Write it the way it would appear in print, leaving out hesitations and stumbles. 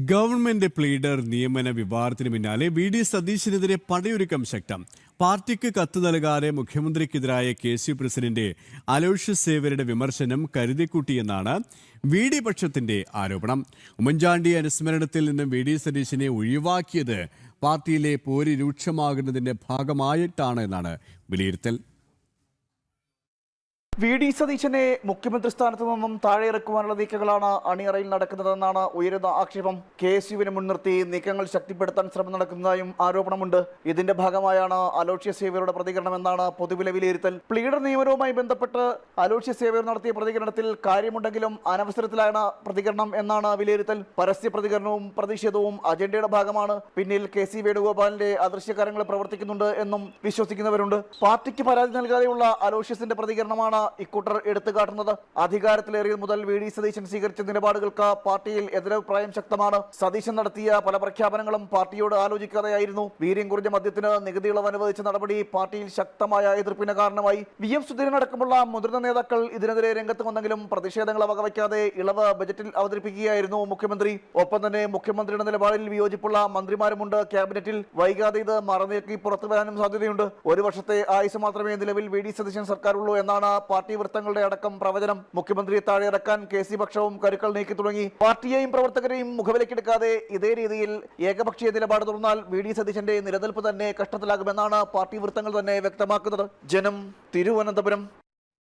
Government pleader നിയമന വിവാദത്തിന് പിന്നാലെ വി.ഡി. സതീശനെതിരെ പടയൊരുക്കം ശക്തം. പാർട്ടിക്ക് കത്ത് നൽകാതെ മുഖ്യമന്ത്രിക്കെതിരായ കെ.സി.യു പ്രസിഡന്റ് അലോഷ്യസ് സേവ്യരുടെ വിമർശനം കരുതിക്കൂട്ടിയെന്നാണ് വി.ഡി. പക്ഷത്തിന്റെ ആരോപണം. ഉമ്മൻചാണ്ടി അനുസ്മരണത്തിൽ നിന്നും വി.ഡി. സതീശനെ ഒഴിവാക്കിയത് പാർട്ടിയിലെ പോര് രൂക്ഷമാകുന്നതിന്റെ ഭാഗമായിട്ടാണ് എന്നാണ് വിലയിരുത്തൽ. വി.ഡി. സതീശനെ മുഖ്യമന്ത്രി സ്ഥാനത്ത് നിന്നും താഴെയിറക്കുവാനുള്ള നീക്കങ്ങളാണ് അണിയറയിൽ നടക്കുന്നതെന്നാണ് ഉയരുന്ന ആക്ഷേപം. കെ.എസ്.യുവിനെ മുൻനിർത്തി നീക്കങ്ങൾ ശക്തിപ്പെടുത്താൻ ശ്രമം നടക്കുന്നതായും ആരോപണമുണ്ട്. ഇതിന്റെ ഭാഗമായാണ് അലോഷ്യസ് സേവ്യരുടെ പ്രതികരണമെന്നാണ് പൊതുവിലെ വിലയിരുത്തൽ. പ്ലീഡർ നിയമനവുമായി ബന്ധപ്പെട്ട് അലോഷ്യസ് സേവ്യർ നടത്തിയ പ്രതികരണത്തിൽ കാര്യമുണ്ടെങ്കിലും അനവസരത്തിലാണ് പ്രതികരണം എന്നാണ് വിലയിരുത്തൽ. പരസ്യ പ്രതികരണവും പ്രതിഷേധവും അജണ്ടയുടെ ഭാഗമാണ്. പിന്നിൽ കെ.സി. വേണുഗോപാലിന്റെ അദൃശ്യകാര്യങ്ങൾ പ്രവർത്തിക്കുന്നുണ്ട് എന്നും വിശ്വസിക്കുന്നവരുണ്ട്. പാർട്ടിക്ക് പരാതി നൽകാതെയുള്ള അലോഷ്യസിന്റെ പ്രതികരണമാണ് ഇക്കൂട്ടർ എടുത്തുകാട്ടുന്നത്. അധികാരത്തിലേറിയത് മുതൽ വി.ഡി. സതീശൻ സ്വീകരിച്ച നിലപാടുകൾക്ക് പാർട്ടിയിൽ എതിരഭിപ്രായം ശക്തമാണ്. സതീശൻ നടത്തിയ പല പ്രഖ്യാപനങ്ങളും പാർട്ടിയോട് ആലോചിക്കാതെയായിരുന്നു. വീര്യം കുറഞ്ഞ മദ്യത്തിന് നികുതി ഇളവ് അനുവദിച്ച നടപടി പാർട്ടിയിൽ ശക്തമായ എതിർപ്പിന് കാരണമായി. വി.എം. സുധീരൻ അടക്കമുള്ള മുതിർന്ന നേതാക്കൾ ഇതിനെതിരെ രംഗത്ത് വന്നെങ്കിലും പ്രതിഷേധങ്ങൾ വകവയ്ക്കാതെ ഇളവ് ബജറ്റിൽ അവതരിപ്പിക്കുകയായിരുന്നു മുഖ്യമന്ത്രി. ഒപ്പം തന്നെ മുഖ്യമന്ത്രിയുടെ നിലപാടിൽ വിയോജിപ്പുള്ള മന്ത്രിമാരുമുണ്ട് ക്യാബിനറ്റിൽ. വൈകാതെ ഇത് മറന്നേക്കി പുറത്തുവരാനും സാധ്യതയുണ്ട്. ഒരു വർഷത്തെ ആയുസ് മാത്രമേ നിലവിൽ വി.ഡി. സതീശൻ സർക്കാരുള്ളൂ എന്നാണ് പാർട്ടി വൃത്തങ്ങളുടെ അടക്കം പ്രവചനം. മുഖ്യമന്ത്രിയെ താഴെയിറക്കാൻ കെ.സി. പക്ഷവും കരുക്കൾ നീക്കി തുടങ്ങി. പാർട്ടിയെയും പ്രവർത്തകരെയും മുഖവിലക്കെടുക്കാതെ ഇതേ രീതിയിൽ ഏകപക്ഷീയ നിലപാട് തുടർന്നാൽ വി.ഡി. സതീശന്റെ നിലനിൽപ്പ് തന്നെ കഷ്ടത്തിലാകുമെന്നാണ് പാർട്ടി വൃത്തങ്ങൾ തന്നെ വ്യക്തമാക്കുന്നത്. ജനം, തിരുവനന്തപുരം.